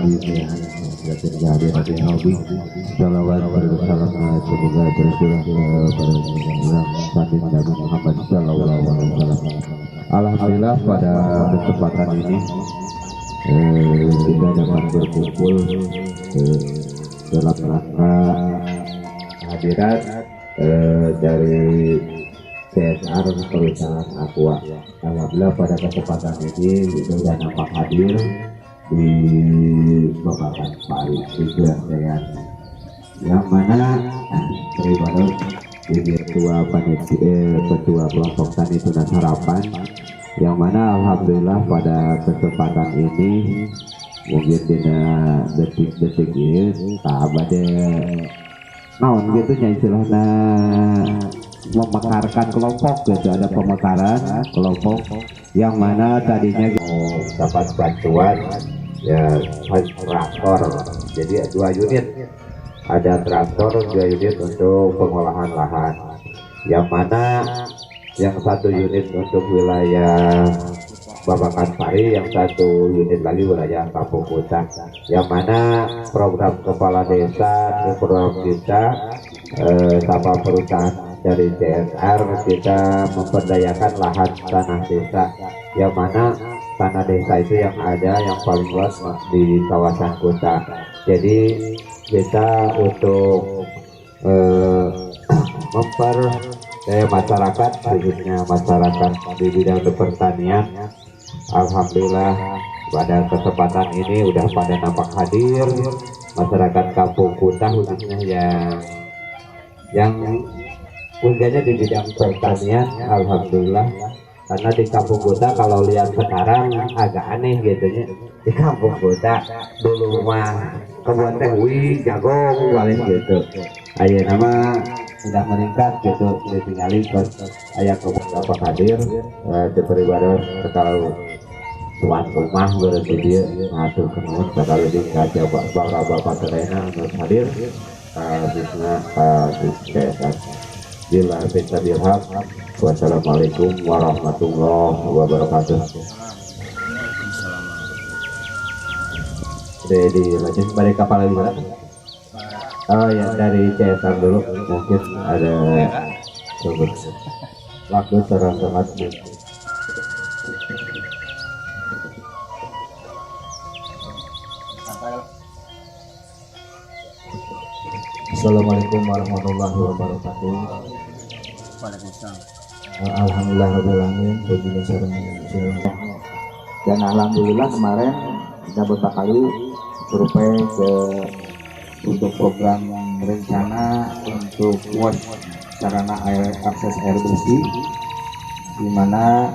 dunia dan hadir di hobi salawat bersalam semoga tercurah kepada Nabi Muhammad sallallahu alaihi wasallam. Alhamdulillah pada kesempatan ini kita dapat berkumpul dalam rangka hadirat dari CSR perusahaan Aqua. Alhamdulillah pada kesempatan ini sudah nampak hadir di Babakan Pari di yang mana beribadah di ketua panitia ketua kelompok tani tunas harapan, yang mana alhamdulillah pada kesempatan ini mungkin tidak detik-detik ini sahabatnya naon gitu nya istilahnya memekarkan kelompok gitu, ada pemekaran kelompok yang mana tadinya dapat bantuan ya traktor, jadi 2 unit, ada traktor 2 unit untuk pengolahan lahan, yang mana yang 1 unit untuk wilayah Babakan Pari, yang 1 unit lagi wilayah Kampung Kuta, yang mana program kepala desa di program kita sama perusahaan dari CSR kita memperdayakan lahan tanah desa, yang mana tanah desa itu yang ada yang paling luas di kawasan Kuta. Jadi kita untuk memper masyarakat, khususnya masyarakat di bidang pertanian, alhamdulillah pada kesempatan ini udah pada nampak hadir masyarakat Kampung Kuta, khususnya yang kerjanya di bidang pertanian. Alhamdulillah, karena di Kampung Kuta kalau lihat sekarang agak aneh gitu ya, di Kampung Kuta dulu mah kebun teh jagung paling gitu, ayo nama sudah meningkat gitu, ditinggali ke ayah kebun apa hadir diberi baru sekali tuan rumah berarti dia ngatur kenuun sekali di kaca bapak terena hadir bisna di CSR. Bila bisa dirham. Wassalamualaikum warahmatullahi wabarakatuh. Jadi lanjut pada kapal lagi mana? Oh ya, dari CSR dulu mungkin ada waktu terang sangat. Assalamualaikum warahmatullahi wabarakatuh. Alhamdulillahirobbilalamin. Dan alhamdulillah kemarin kita beberapa kali survei untuk program rencana untuk WOS sarana akses air bersih, di mana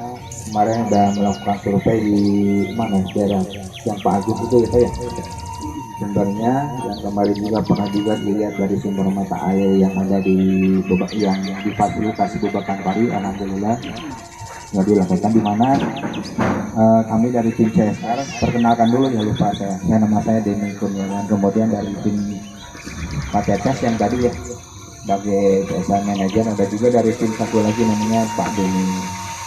kemarin sudah melakukan survei di mana daerah yang Pak Agus itu ya sumbernya, dan kemarin juga pernah juga dilihat dari sumber mata air yang ada di yang difasilitasi Babakan Pari. Alhamdulillah sudah dilakukan, di mana kami dari tim CSR, perkenalkan dulu ya, lupa saya nama saya Denny Kurniawan, kemudian dari tim Pak Tetes yang tadi ya sebagai CSR manajer, ada juga dari tim satu lagi namanya Pak Denny.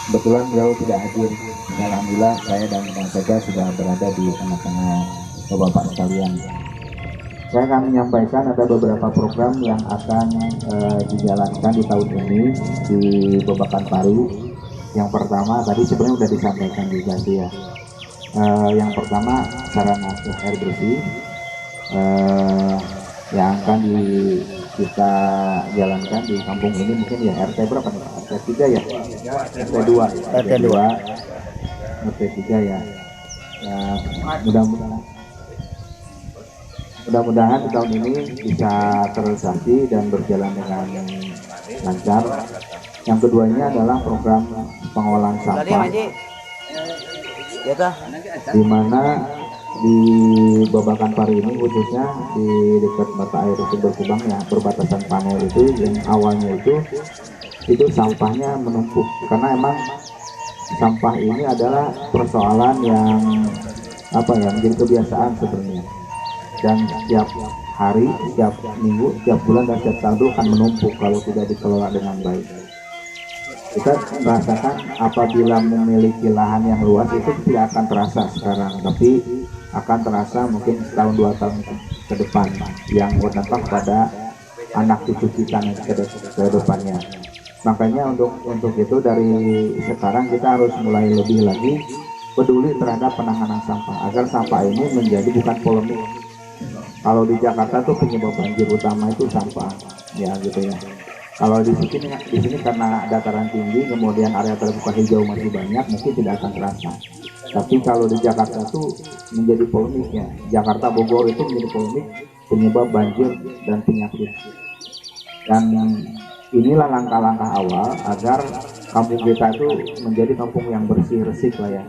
Kebetulan beliau tidak hadir. Alhamdulillah saya dan Pak Tetes sudah berada di tengah-tengah Bapak sekalian. Saya akan menyampaikan ada beberapa program yang akan dijalankan di tahun ini di Babakan Pari. Yang pertama tadi sebenarnya sudah disampaikan juga sih ya. Yang pertama sarana air bersih yang akan kita jalankan di kampung ini, mungkin ya RT berapa nih? RT 3 ya? RT 2 RT 3 ya. Mudah-mudahan di tahun ini bisa terrealisasi dan berjalan dengan lancar. Yang keduanya adalah program pengolahan sampah, di mana di Babakan Pari ini khususnya di dekat mata air sumber Kubang ya, perbatasan panel itu yang awalnya itu sampahnya menumpuk, karena emang sampah ini adalah persoalan yang menjadi kebiasaan sebenarnya, dan setiap hari, setiap minggu, setiap bulan, dan setiap tahun akan menumpuk kalau tidak dikelola dengan baik. Kita merasakan apabila memiliki lahan yang luas itu tidak akan terasa sekarang, tapi akan terasa mungkin setahun 2 tahun ke depan yang berdampak pada anak cucu kita nanti ke depannya. Makanya untuk itu dari sekarang kita harus mulai lebih lagi peduli terhadap penanganan sampah agar sampah ini menjadi bukan polemik. Kalau di Jakarta tuh penyebab banjir utama itu sampah, ya gitu ya. Kalau di sini karena dataran tinggi, kemudian area terbuka hijau masih banyak, mungkin tidak akan terasa. Tapi kalau di Jakarta tuh menjadi polemiknya. Jakarta Bogor itu menjadi polemik penyebab banjir dan penyakit. Dan inilah langkah-langkah awal agar kampung kita itu menjadi kampung yang bersih, resik lah ya.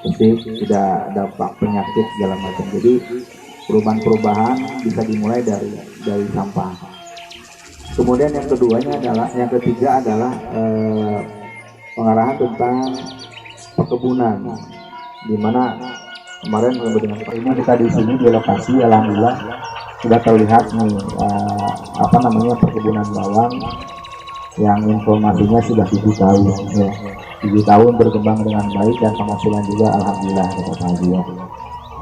Bersih, tidak dampak penyakit segala macam. Jadi perubahan-perubahan bisa dimulai dari sampah. Kemudian yang ketiga adalah pengarahan tentang perkebunan, di mana kemarin dengan ini kita di sini di lokasi alhamdulillah sudah terlihat nih perkebunan bawang yang informasinya sudah 7 tahun ya. 7 tahun berkembang dengan baik dan penghasilan juga alhamdulillah bahagia.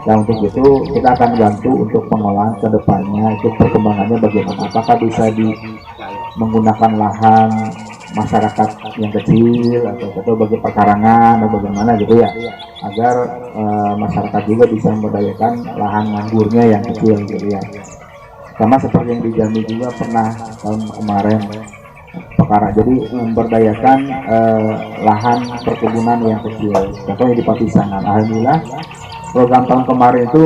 Dan untuk itu kita akan bantu untuk pengolahan ke depannya, itu perkembangannya bagaimana, apakah bisa menggunakan lahan masyarakat yang kecil atau bagi perkarangan atau bagaimana gitu ya, agar masyarakat juga bisa memberdayakan lahan manggurnya yang kecil gitu ya. Sama seperti yang di Jambi juga pernah tahun kemarin jadi memberdayakan lahan perkebunan yang kecil, contohnya di Papisangan. Alhamdulillah program tahun kemarin itu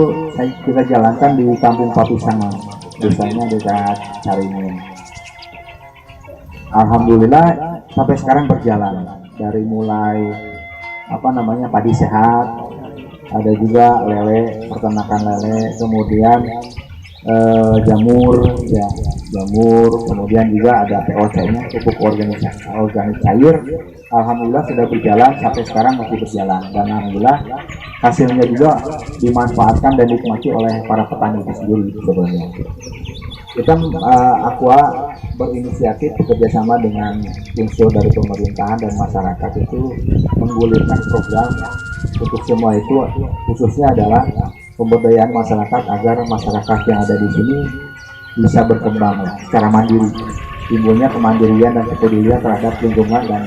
kita jalankan di Kampung Papisangan, desanya dekat Caringin. Alhamdulillah sampai sekarang berjalan, dari mulai padi sehat, ada juga lele, peternakan lele, kemudian jamur, kemudian juga ada POC-nya, pupuk organik cair. Alhamdulillah sudah berjalan sampai sekarang, masih berjalan, dan alhamdulillah hasilnya juga dimanfaatkan dan dinikmati oleh para petani itu sendiri sebenarnya. Kita Aqua berinisiatif bekerjasama dengan unsur dari pemerintahan dan masyarakat itu menggulirkan program untuk semua itu, khususnya adalah pemberdayaan masyarakat agar masyarakat yang ada di sini bisa berkembang secara mandiri, timbulnya kemandirian dan kepedulian terhadap lingkungan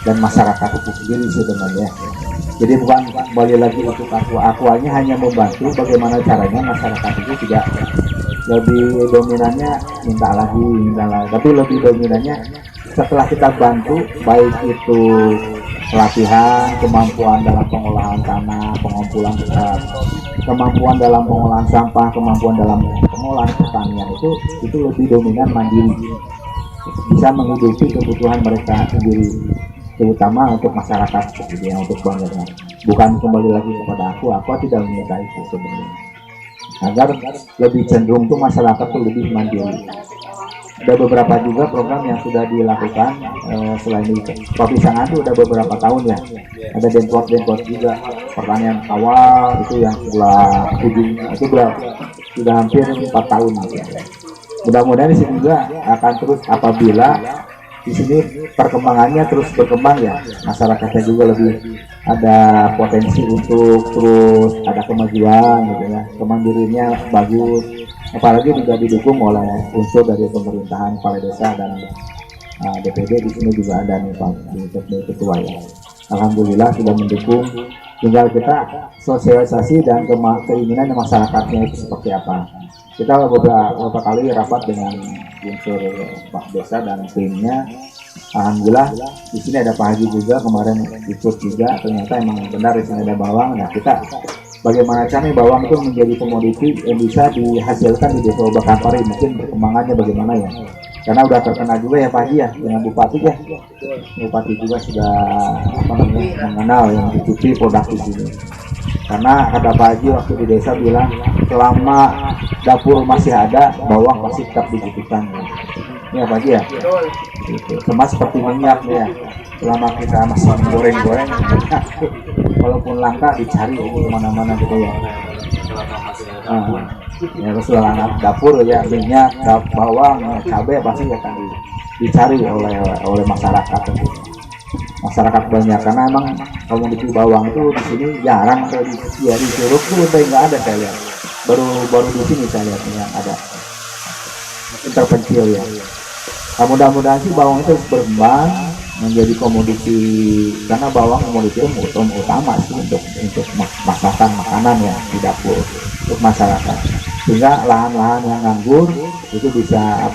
dan masyarakat itu sendiri sebenarnya. Jadi bukan kembali lagi untuk Aquanya hanya membantu bagaimana caranya masyarakat itu tidak lebih dominannya minta lagi, tapi lebih dominannya setelah kita bantu, baik itu pelatihan, kemampuan dalam pengolahan tanah, kemampuan dalam pengolahan sampah, kemampuan dalam pengolahan pertanian, itu lebih dominan mandiri, bisa menghidupi kebutuhan mereka sendiri, terutama untuk masyarakat yang untuk bangga. Bukan kembali lagi kepada aku tidak meminta itu sebenarnya, agar lebih cenderung tuh masyarakat tuh lebih mandiri. Ada beberapa juga program yang sudah dilakukan selain itu. Papisangan itu udah beberapa tahun ya. Ada denpot juga, pertanian awal itu yang sebelah ujung itu sudah hampir 4 tahun gitu. Mudah-mudahan di sini juga akan terus, apabila di sini perkembangannya terus berkembang ya, masyarakatnya juga lebih ada potensi untuk terus ada kemajuan gitu ya, kemandiriannya bagus, apalagi juga didukung oleh unsur dari pemerintahan, kepala desa dan DPD. Di sini juga ada nih Pak Ketua ya. Alhamdulillah sudah mendukung, tinggal kita sosialisasi dan keinginan masyarakatnya itu seperti apa. Kita beberapa kali rapat dengan unsur Pak Desa dan timnya. Alhamdulillah di sini ada Pak Haji juga, kemarin ikut juga, ternyata emang benar di sini ada bawang. Nah, kita bagaimana caranya bawang itu menjadi komoditi yang bisa dihasilkan di Desa Bakampari, mungkin perkembangannya bagaimana ya, karena udah terkenal juga ya Pak Haji ya dengan Bupati ya. Bupati juga sudah mengenal yang dicuci produk di sini, karena kata Pak Haji waktu di desa bilang selama dapur masih ada, bawang pasti tetap dibutuhkan ya Pak Haji ya. Sama seperti minyak ya, selama kita masih goreng-goreng walaupun langka dicari kemana-mana gitu ya. Ya setelah dapur ya, minyak, bawang, cabai pasti akan dicari oleh masyarakat. masyarakat banyak, karena emang komoditi bawang itu di sini jarang, atau di Curug tuh udah nggak ada saya lihat, baru di sini saya lihat yang ada, mungkin terpencil ya. Nah, mudah-mudahan sih bawang itu berkembang menjadi komoditi, karena bawang komoditi utama sih untuk masakan makanan ya di dapur untuk masyarakat, sehingga lahan-lahan yang nganggur itu bisa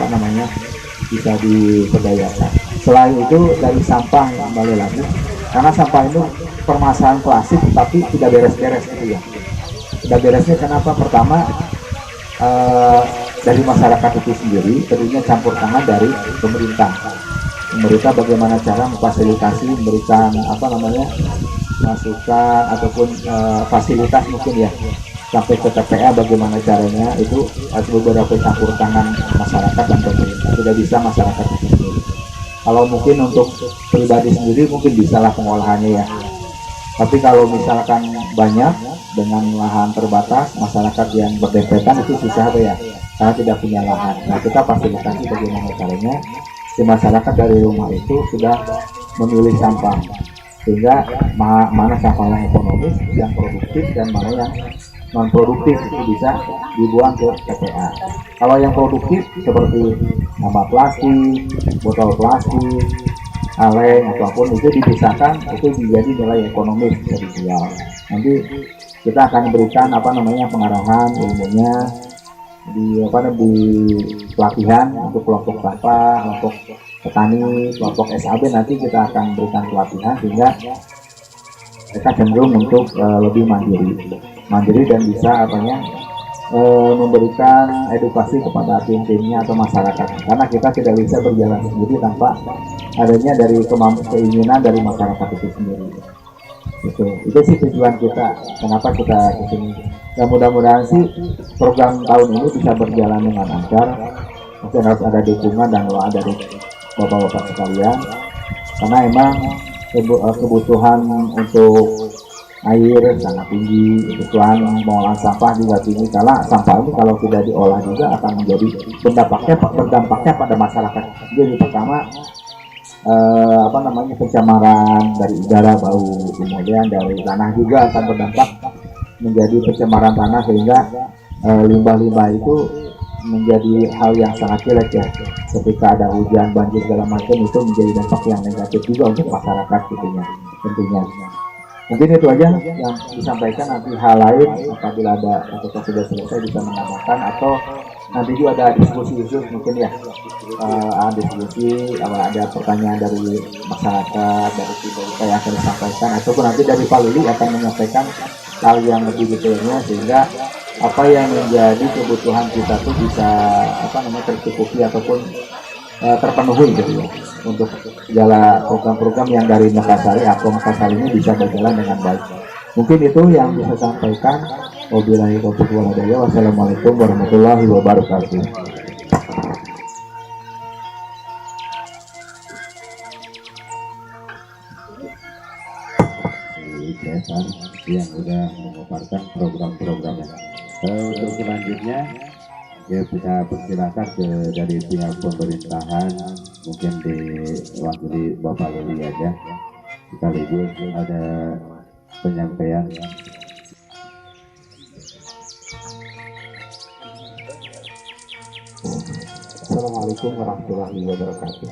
bisa diberdayakan. Selain itu dari sampah, kembali lagi, karena sampah itu permasalahan klasik tapi tidak beres-beres gitu ya. Tidak beresnya kenapa? Pertama, dari masyarakat itu sendiri, tentunya campur tangan dari pemerintah. Pemerintah bagaimana cara memfasilitasi, memberikan masukan ataupun fasilitas mungkin ya, sampai ke TPA bagaimana caranya, itu harus beberapa campur tangan masyarakat dan pemerintah, tidak bisa masyarakat itu sendiri. Kalau mungkin untuk pribadi sendiri mungkin bisalah pengolahannya ya, tapi kalau misalkan banyak dengan lahan terbatas, masyarakat yang berdempetan itu susah ya, karena tidak punya lahan. Nah, kita fasilitasi bagaimana caranya si masyarakat dari rumah itu sudah memilih sampah, sehingga mana sampah yang ekonomis, yang produktif, dan mana yang non produktif itu bisa dibuang ke TPA. Kalau yang produktif seperti sampah plastik, botol plastik, kaleng ataupun itu dipisahkan, itu menjadi nilai ekonomis bisa dijual. Nanti kita akan berikan pengarahan ilmunya di pelatihan untuk kelompok sampah, kelompok petani, kelompok SAB, nanti kita akan berikan pelatihan sehingga mereka cenderung untuk lebih mandiri dan bisa memberikan edukasi kepada tim-timnya atau masyarakat, karena kita tidak bisa berjalan sendiri tanpa adanya dari keinginan dari masyarakat itu sendiri. Itu sih tujuan kita, kenapa kita kesini. Dan mudah-mudahan sih program tahun ini bisa berjalan dengan lancar. Mungkin harus ada dukungan dan doa dari bapak-bapak sekalian, karena emang kebutuhan untuk air sangat tinggi, kebutuhan pengolahan sampah juga tinggi, karena sampah itu kalau tidak diolah juga akan menjadi berdampaknya pada masyarakat. Jadi pertama pencemaran dari udara, bau, kemudian dari tanah juga akan berdampak menjadi pencemaran tanah, sehingga limbah-limbah itu menjadi hal yang sangat jelek ya. Ketika ada hujan, banjir segala macam, itu menjadi dampak yang negatif juga untuk masyarakat tentunya. Mungkin itu aja yang disampaikan. Nanti hal lain apabila ada atau sudah selesai bisa menambahkan, atau nanti juga ada diskusi khusus mungkin ya, ada pertanyaan dari masyarakat, dari kita yang akan disampaikan, ataupun nanti dari Pak Lili akan menyampaikan hal yang lebih detailnya, sehingga apa yang menjadi kebutuhan kita tuh bisa tercukupi ataupun terpenuhi gitu ya, untuk segala program-program yang dari Makassar ini bisa berjalan dengan baik. Mungkin itu yang bisa sampaikan. Wabillahi taufiq wal hidayah. Wassalamualaikum warahmatullahi wabarakatuh. Yang sudah memaparkan program-programnya. Untuk selanjutnya ya bisa persilakan dari pihak pemerintahan, mungkin diwakili Bapak Lili aja, sekaligus ada penyampaian. Assalamualaikum warahmatullahi wabarakatuh.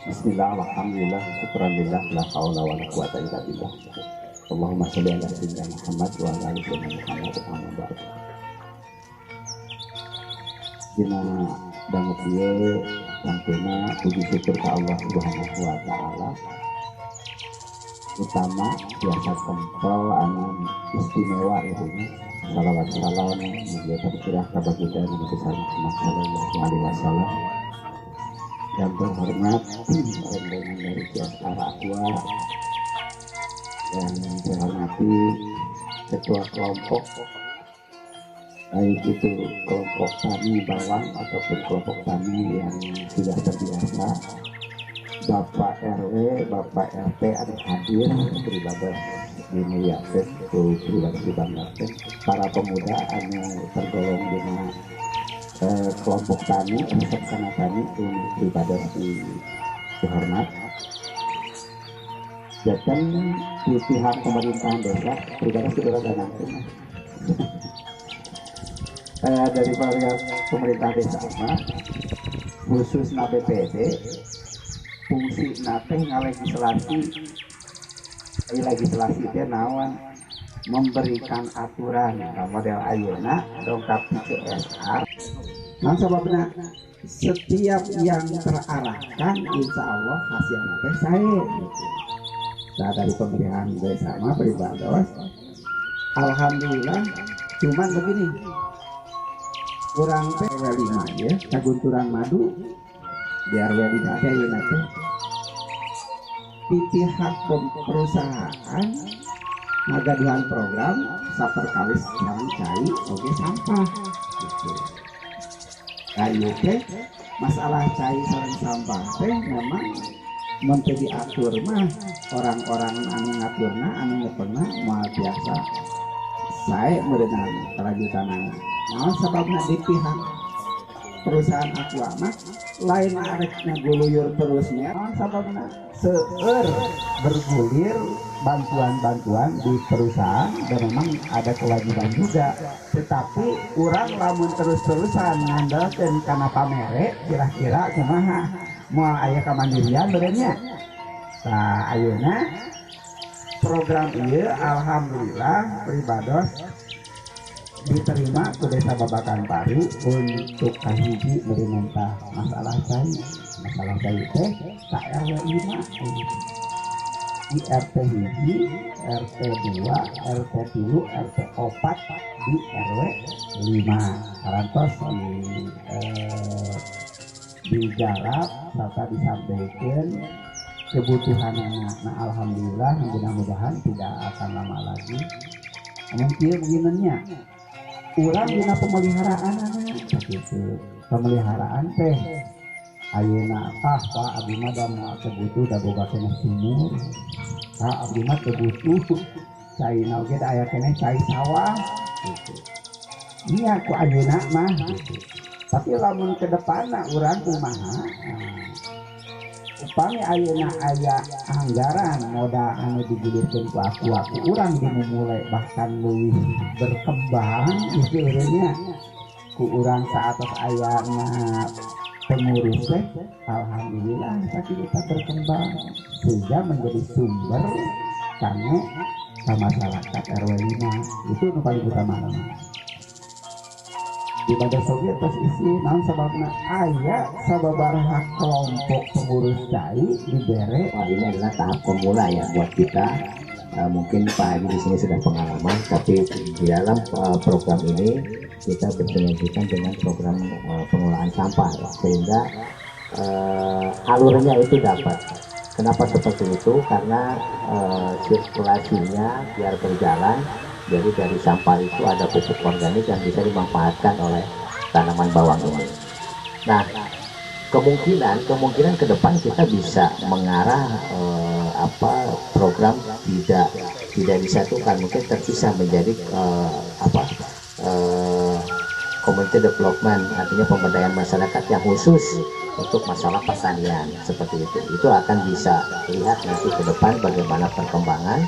Bismillah, alhamdulillah, syukurillah, la haula wala quwata illa billah. Allahumma sholli ala sayyidina Muhammad wa ala ali sayyidina Muhammad amma ba'd. Dina banget dia sampena puji syukur ke Allah Subhanahu wa taala. Utama biasa tempel anu istimewa itu. Salawat salam mulia tercurah kepada kita Nabi Muhammad sallallahu alaihi wasallam. Dan berhormat rombongan dari Kios Arakwa, dan saya hormati ketua kelompok, baik itu kelompok tani bawang ataupun kelompok tani yang sudah terbiasa, Bapak RW, Bapak RT ada hadir, beribadah dimuliakan, beribadah dibanggakan, para pemuda anu tergolong dengan kelompok tani, seksama tani, beribadah dihormat. Jadi di pihak pemerintahan desa pribadi sudah ada dari pihak pemerintah desa khusus BPD fungsi nate legislasi dia nawan memberikan aturan model ayeuna dongkap CSR. Nah sebabnya setiap yang terarahkan insya Allah hasilnya teh saya nah, dari pemilihan desa mah Pribados alhamdulillah. Cuman begini, kurang RW 5 ya kagunturan madu di RW 5 teh nanti di pihak perusahaan ngagaduhan program saperkawis sareng cai oge sampah gitu. Kayu teh masalah cai sareng sampah teh memang menteu diatur mah orang-orang anu ngaturna anu ngepengna moal biasa sae meureunna kelanjutanana. Naon sababna di pihak perusahaan aqua mah lain arek ngaguluyur terusnya naon sababna seueur bergulir bantuan-bantuan di perusahaan dan memang ada kewajiban juga, tetapi kurang lamun terus-terusan ngandalkeun kana pamere kira-kira kumaha moal aya kamandirian benernya. Nah ayeuna program ieu alhamdulillah Pribados diterima ke Desa Babakan Pari untuk kahiji merementah masalah cai teh ka RW 5 di RT hiji, RT 2, RT 3, RT 4 di RW 5 karantos digarap serta disampaikan kebutuhan anak. Nah alhamdulillah mudah-mudahan tidak akan lama lagi mungkin begininya kurang guna pemeliharaan anak begitu. Pemeliharaan teh ayeuna Pak abdi mah da moal kebutuh da boga keneh sumur abdi mah kebutuh caina oge da aya keneh cai sawah gitu. Nya ku ayeuna mah gitu. Tapi lamun ke depanna urang kumaha upami ayeuna aya anggaran modal anu digulirkeun ku aku urang dimulai bahkan leuwih berkembang gitu urangnya ku urang saatos ayana pengurus teh alhamdulillah tapi kita berkembang sehingga menjadi sumber kangge ka masyarakat RW 5 itu nu paling utama di pada Soviet terus isi naon sababna aya sababaraha kelompok pengurus cai dibere. Ini adalah tahap pemula ya buat kita. Mungkin Pak Haji di sini sudah pengalaman, tapi di dalam program ini kita bersinergikan dengan program pengelolaan sampah ya, sehingga alurnya itu dapat. Kenapa seperti itu? Karena sirkulasinya biar berjalan. Jadi dari sampah itu ada pupuk organik yang bisa dimanfaatkan oleh tanaman bawang ini. Nah, kemungkinan ke depan kita bisa mengarah program tidak disatukan, mungkin terpisah menjadi community development, artinya pemberdayaan masyarakat yang khusus untuk masalah pertanian seperti itu. Itu akan bisa lihat nanti ke depan bagaimana perkembangan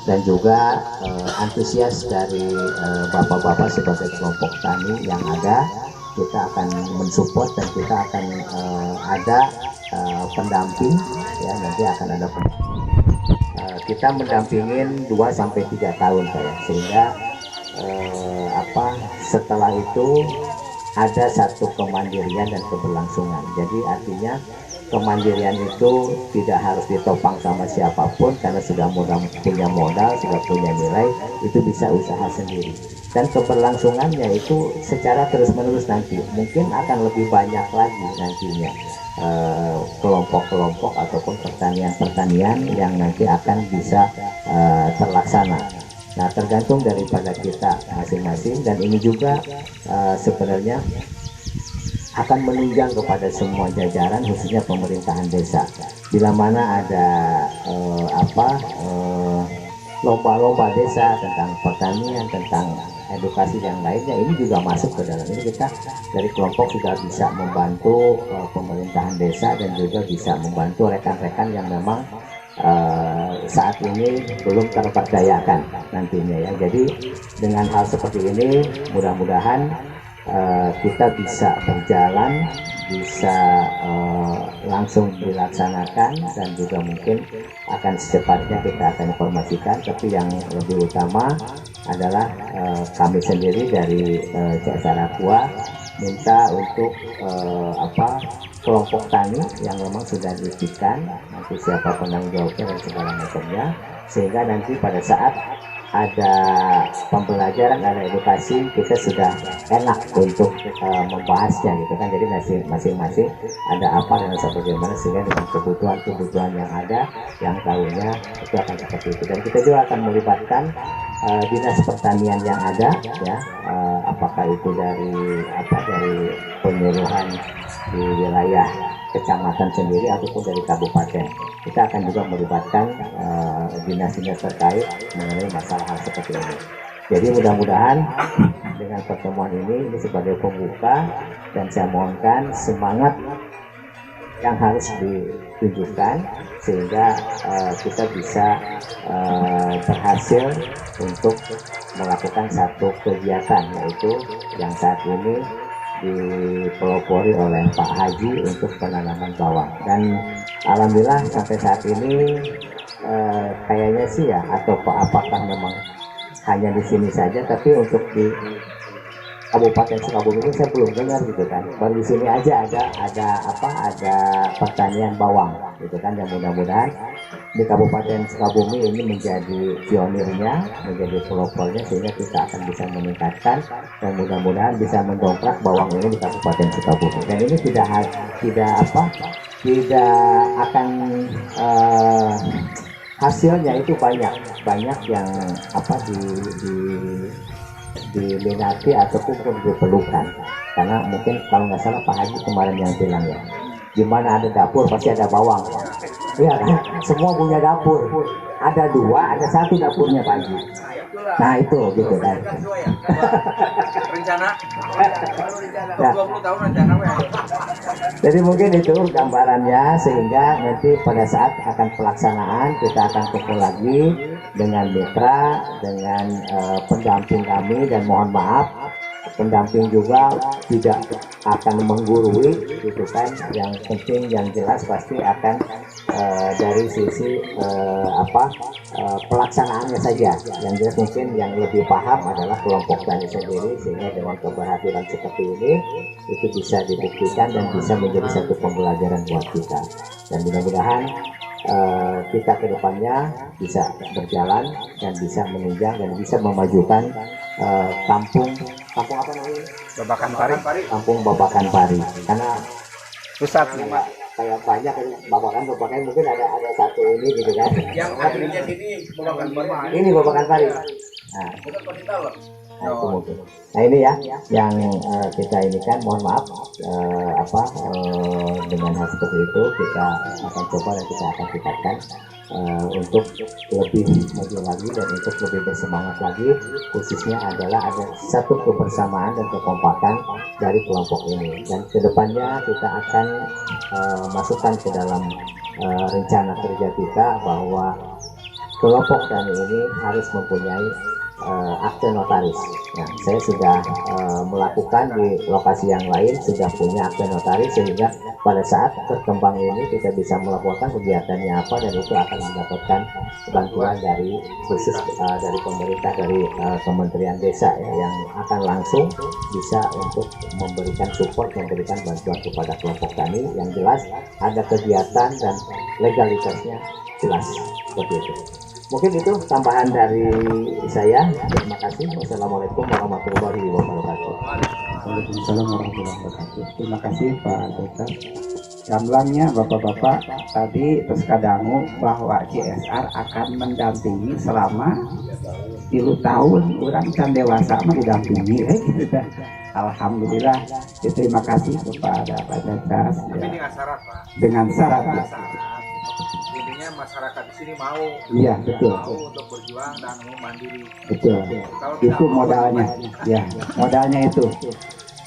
dan juga antusias dari bapak-bapak sebagai kelompok tani yang ada. Kita akan mensupport dan kita akan ada pendamping ya, nanti akan ada kita mendampingin 2-3 tahun saya, sehingga setelah itu ada satu kemandirian dan keberlangsungan. Jadi artinya kemandirian itu tidak harus ditopang sama siapapun, karena sudah punya modal, sudah punya nilai, itu bisa usaha sendiri. Dan keberlangsungannya itu secara terus-menerus nanti mungkin akan lebih banyak lagi nantinya kelompok-kelompok ataupun pertanian-pertanian yang nanti akan bisa terlaksana. Nah, tergantung daripada kita masing-masing, dan ini juga sebenarnya akan menunjang kepada semua jajaran, khususnya pemerintahan desa. Bila mana ada lomba-lomba desa tentang pertanian, tentang edukasi yang lainnya, ini juga masuk ke dalam ini. Kita dari kelompok juga bisa membantu pemerintahan desa dan juga bisa membantu rekan-rekan yang memang saat ini belum terperdayakan nantinya ya. Jadi dengan hal seperti ini mudah-mudahan kita bisa berjalan, bisa langsung dilaksanakan, dan juga mungkin akan secepatnya kita akan informasikan. Tapi yang lebih utama adalah kami sendiri dari CSR Aqua minta untuk kelompok tani yang memang sudah diberikan, nanti siapa penanggung jawabnya dan segala macamnya, sehingga nanti pada saat ada pembelajaran, ada edukasi, kita sudah enak untuk membahasnya gitu kan. Jadi masing-masing ada apa dan bagaimana, sehingga dengan kebutuhan yang ada, yang tahunya itu akan seperti itu. Dan kita juga akan melibatkan dinas pertanian yang ada ya, apakah itu dari penyuluhan di wilayah kecamatan sendiri ataupun dari kabupaten. Kita akan juga melibatkan dinas-dinas terkait mengenai masalah hal seperti ini. Jadi mudah-mudahan dengan pertemuan ini sebagai pembuka, dan saya mohonkan semangat yang harus ditunjukkan sehingga kita bisa berhasil untuk melakukan satu kegiatan, yaitu yang saat ini dipelopori oleh Pak Haji untuk penanaman bawang. Dan alhamdulillah sampai saat ini kayaknya sih ya, atau apakah memang hanya di sini saja, tapi untuk di Kabupaten Sukabumi ini saya belum dengar gitu kan. Baru di sini aja ada pertanian bawang gitu kan. Yang mudah-mudahan di Kabupaten Sukabumi ini menjadi pionirnya, menjadi pelopornya, sehingga kita akan bisa meningkatkan dan mudah-mudahan bisa mendongkrak bawang ini di Kabupaten Sukabumi. Dan ini tidak akan hasilnya itu banyak yang diminati ataupun diperlukan. Karena mungkin kalau nggak salah Pak Haji kemarin yang bilang ya, di mana ada dapur pasti ada bawang. Iya kan? Semua punya dapur. Ada 2, ada 1 dapurnya Pak Haji. Nah itu gitu kan. Rencana Ya. 20 tahun rencana. Jadi mungkin itu gambarannya, sehingga nanti pada saat akan pelaksanaan kita akan kumpul lagi dengan mitra, dengan pendamping kami, dan mohon maaf pendamping juga tidak akan menggurui gitu kan. Yang penting yang jelas pasti akan dari sisi pelaksanaannya saja. Yang jelas mungkin yang lebih paham adalah kelompok tani sendiri, sehingga dengan keberhasilan seperti ini itu bisa dibuktikan dan bisa menjadi satu pembelajaran buat kita. Dan mudah-mudahan kita ke depannya bisa berjalan dan bisa menunjang dan bisa memajukan kampung apa namanya? Babakan Pari. Kampung Babakan Pari. Karena Pusat kayak banyak babakan mungkin ada satu ini gitu kan. yang akhirnya ini Babakan Pari. Ini Babakan Pari. Nah, Kita pasti tahu. nah itu mungkin. Nah ini ya yang kita ini kan, mohon maaf dengan hal seperti itu kita akan coba dan kita akan tingkatkan untuk lebih maju lagi dan untuk lebih bersemangat lagi. Khususnya adalah ada satu kebersamaan dan kekompakan dari kelompok ini, dan kedepannya kita akan masukkan ke dalam rencana kerja kita bahwa kelompok tani ini harus mempunyai akte notaris. Nah, saya sudah melakukan di lokasi yang lain, sudah punya akte notaris, sehingga pada saat berkembang ini kita bisa melaporkan kegiatannya apa, dan itu akan mendapatkan bantuan dari khusus dari pemerintah, dari Kementerian Desa ya, yang akan langsung bisa untuk memberikan support, memberikan bantuan kepada kelompok tani. Yang jelas ada kegiatan dan legalitasnya jelas seperti itu. Mungkin itu tambahan dari saya. Terima kasih. Wassalamualaikum warahmatullahi wabarakatuh. Waalaikumsalam warahmatullahi wabarakatuh. Terima kasih Pak Dokter. Gamblangnya Bapak-bapak tadi terus kadangu bahwa CSR akan mendampingi selama 3 tahun orang can dewasa mah didampingi gitu kan. Alhamdulillah. Terima kasih kepada Pak Dokter. Tapi dengan syarat, Pak. Dengan syarat ya. Intinya masyarakat di sini mau. Iya betul. Mau untuk berjuang dan mau mandiri. Betul. Kalau Itu tidak mau, modalnya. Ya, modalnya itu.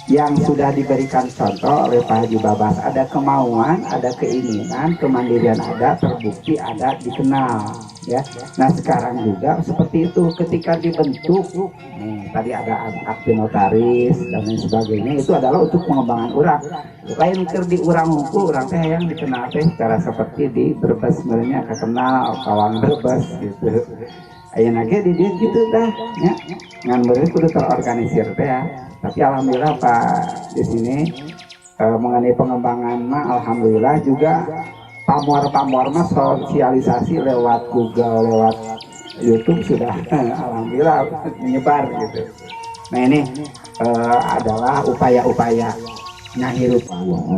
Yang sudah diberikan contoh oleh Pak Haji Babas, ada kemauan, ada keinginan, kemandirian ada, terbukti ada, dikenal. ya. Nah sekarang juga seperti itu ketika dibentuk nih, tadi ada akte notaris dan lain sebagainya, itu adalah untuk pengembangan urang. Lain keur di urang hukum urang teh yang dikenal teh secara seperti di Brebes sebenarnya kenal kawan Brebes gitu. Ayeuna ge di dieu gitu dah ya. Ngan beureuh kudu terorganisir teh ya. Tapi alhamdulillah Pak di sini mengenai pengembangan mah alhamdulillah juga pamor mah sosialisasi lewat Google, lewat YouTube sudah alhamdulillah menyebar gitu. Nah ini adalah upaya-upaya ngahirup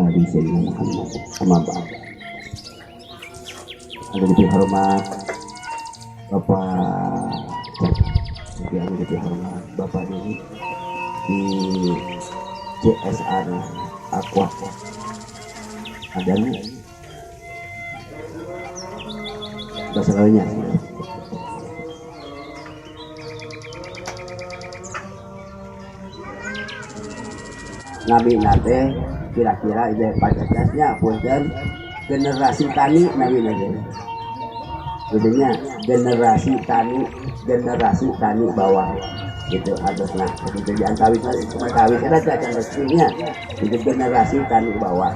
di sini sama Pak. Ada lebih hormat Bapak, yang lebih hormat Bapak ini di CSR Aqua ada nih dasarnya nabi nate kira-kira ide pajaknya punten generasi tani nabi nate jadinya generasi tani bawah gitu atas nah itu diantawis ada cacat resminya itu generasi tani bawah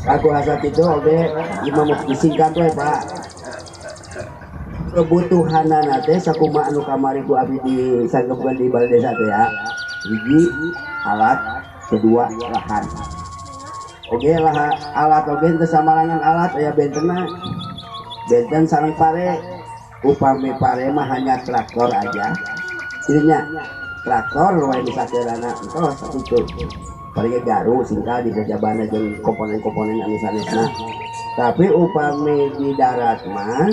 aku hasad itu oke imam disingkat we Pak kebutuhan nate sakumaha anu kamari ku abdi disanggeupkeun di balai desa teh ya hiji alat kedua lahan oke lah alat oke teu samarangan alat aya benten sareng pare upami pare mah hanya traktor aja jadinya traktor lumayan bisa kerana terus itu paling garu singkat di kejabana jeung komponen-komponen anu sanesna tapi upami di darat mah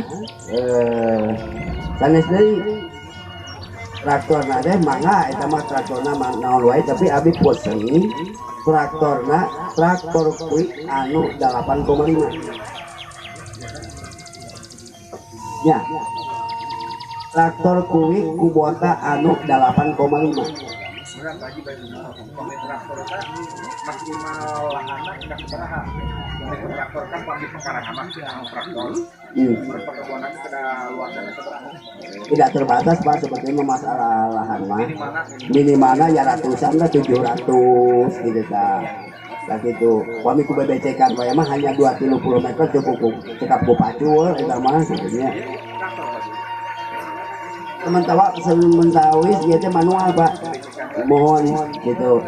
sanes deui traktorna teh mangga eta mah traktorna naon wae tapi abi pesen traktorna traktor quick anu 8,5 ya traktor kuwi kubota anu 8,5 maksimal lahannya tidak seberaha traktor kan pabrik pekarangan traktor perkebunan sudah luasnya seberaha tidak terbatas Pak sebetulnya masalah lahan mah minimalnya ya ratusan lah 700 gitu ta lah gitu kami ku BBC kan mah hanya 2-30 meter cukup cekap ku pacul eta mah sebetulnya sementawis ieu teh manual Pak mohon gitu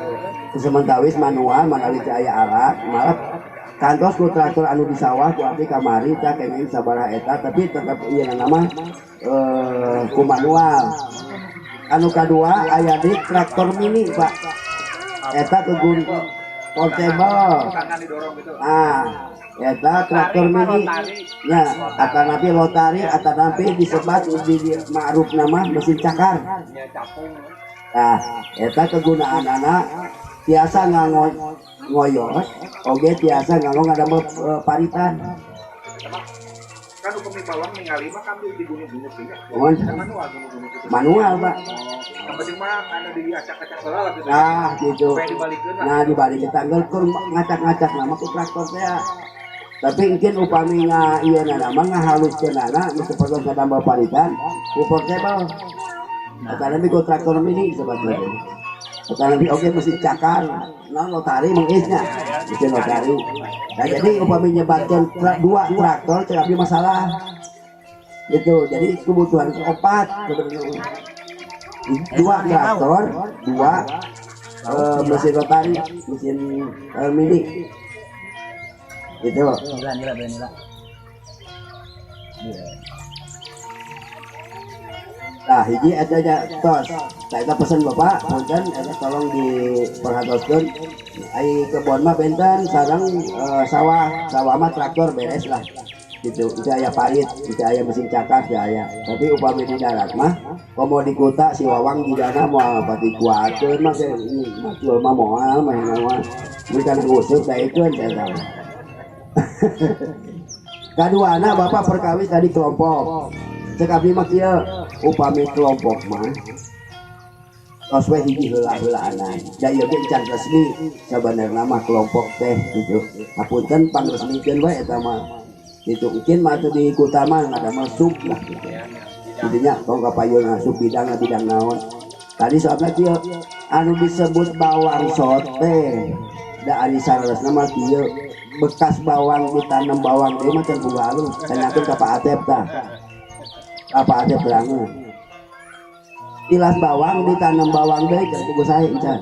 sementawis manual manawi teh aya alat malah kantos ku traktor anu di sawah ku abdi kamari teh kenging sabaraha eta tapi tetep ieu nama ku manual anu kadua aya di traktor mini Pak eta tugun portable eta traktor mini nya atanapi lotari atanapi disebat di ma'ruf nama mesin cakar nah eta kegunaan anak tiasa ngoyot oge tiasa nganggo ngadamel paritan kan hukum bawang ningali mah kambil di gunung-gunung manual Pak yang penting mah ada di acak-acak heula lah gitu nah gitu supaya dibalikeun nah dibalik tanggal kur ngacak-ngacak nama ku traktor teh tapi mungkin upaminya iya nama ngahaluskeun anak geus potong kadambal paritan ku portable atau lebih ku traktor mini sebetulnya atau lebih oke mesin cakar nah lotari mengisnya mesin lotari nah jadi upami nyebatkeun dua traktor tapi masalah gitu jadi kebutuhan opat sebenarnya dua traktor dua mesin lotari mesin mini gitu nah hiji aja tos saya pesan Bapak punten eta tolong diperhatikan ai kebon mah benten sareng sawah mah traktor beres lah gitu itu aya parit itu aya mesin cakar aya tapi upami di darat mah komo di kota si wawang di dana moal pati kuateun mah ini macul mah moal mah ngawa bukan ngusuk daekeun eta kadua anak Bapak perkawis tadi kelompok cek abdi mah kieu upami kelompok mah tos we hiji heula-heulaanan da ieu ge can resmi sabenerna mah kelompok teh gitu hapunten pangresmikeun we eta mah itu mungkin mah tuh di Kutaman ada masuk lah gitu. Intinya kau kapayun asup bidang naon tadi soalnya dia anu disebut bawang sote da ari sanes nama dia bekas bawang ditanam bawang dia mah can boga alus tanyakeun ka Pak Atep tah apa Atep berangan tilas bawang ditanam bawang deui can boga sae encan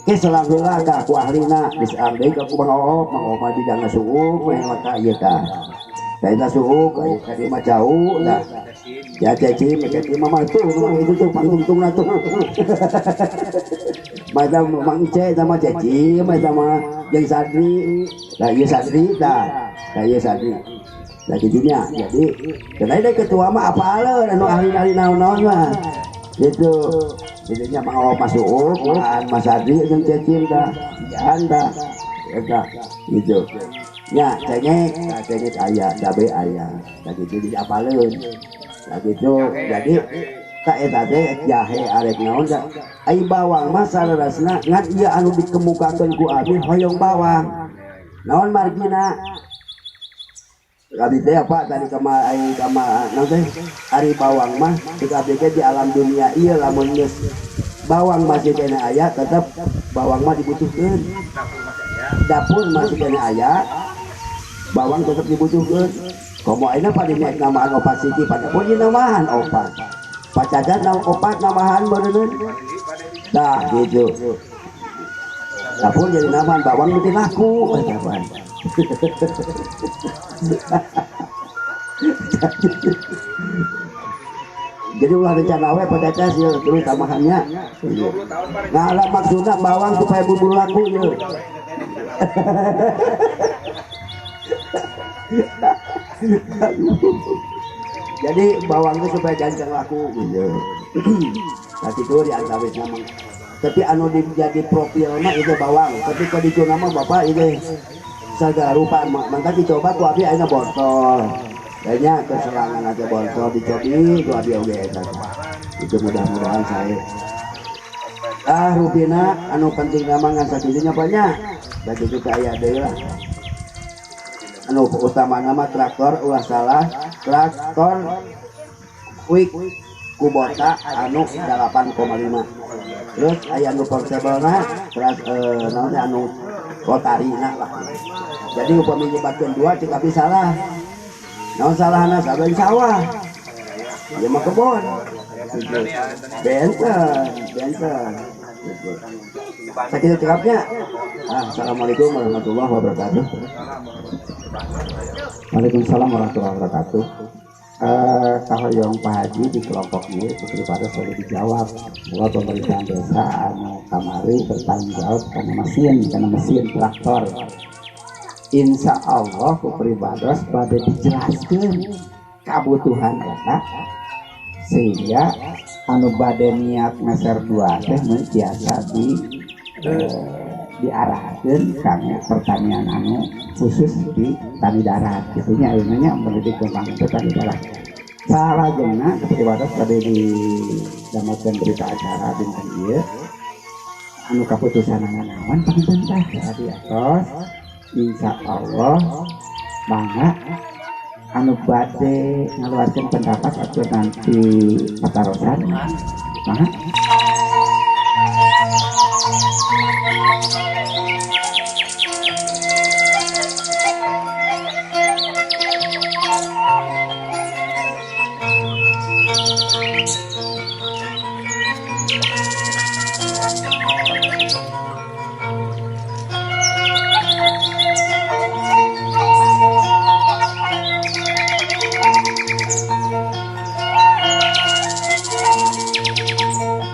ke selang heula ka ku ahlina disang deui ka ku Mang Oo mah bidangna suuk mah mata ieu tah kaita suuk ka dieu mah jauh tah ya ceci ceci mah tuh itu tuh pangtungtungna tuh macam Mang Ice sama ceci sama yang Sadri lah iya Sadri dah iya Sadri lah jadinya jadi kenapa deh ketua mah apa lo dan ahli naon mah gitu jadinya Mang Oo masuk kan Mas Sadri yang ceci dah anda ya gitu ya cengek ayah cabe ayah lagi jadi apa lo lagi itu jadi tak eta teh jahe arek naon da ai bawang mah salerasna ngan ieu anu dikemukakeun ku abi hoyong bawang naon margina abi teh apa tadi kama ai kama naon teh ari bawang mah teu abi teh di alam dunia ieu lamun geus bawang masih kena aya tetep bawang mah dibutuhkeun dapur masih kena aya bawang tetep dibutuhkeun komo ayeuna pada naik namaan opat siki pada pun namahan opat pacadan nama opat namahan beneran dah gitu dapur jadi namahan bawang mesti laku kapan jadi ulah rencana we pada tes ya terus tamahannya ngalah maksudnya bawang supaya bumbu laku ya jadi bawang itu supaya gancang laku gitu nah itu diantawis nama tapi anu jadi profil mah itu bawang tapi kalau dicu nama bapak itu segala rupa maka dicoba ku abi aina botol kayaknya keserangan aja botol dicobi ku abi oge itu mudah-mudahan saya rupina anu penting nama ngan sakidinya banyak bagi kita aya deui lah anu utama nama traktor ulah salah traktor quick kubota anu 8,5 terus aya anu portable na naon anu rotarina lah jadi upami nyebatkeun dua cek abi salah naon salahna saben sawah ieu mah kebon benten sakitu cekapnya assalamualaikum warahmatullahi wabarakatuh. Waalaikumsalam warahmatullahi wabarakatuh. Kahoyong Pak Haji di kelompok ini daripada sudah dijawab bahwa pemerintahan desa anu kamari bertanggung jawab karena mesin traktor. Insya Allah kepribados pada dijelaskan kebutuhan data sehingga anu bade niat meser 2 teh biasa diarahkan karena pertanian anu khusus di tani darat gitunya ilmunya mendidik kembang ke tani darat salah jenah seperti batas tadi didapatkan berita acara bintang dia anu keputusan naon pangentah tadi atas insya Allah bangga anu bade ngaluarkan pendapat atau nanti patarosan bangga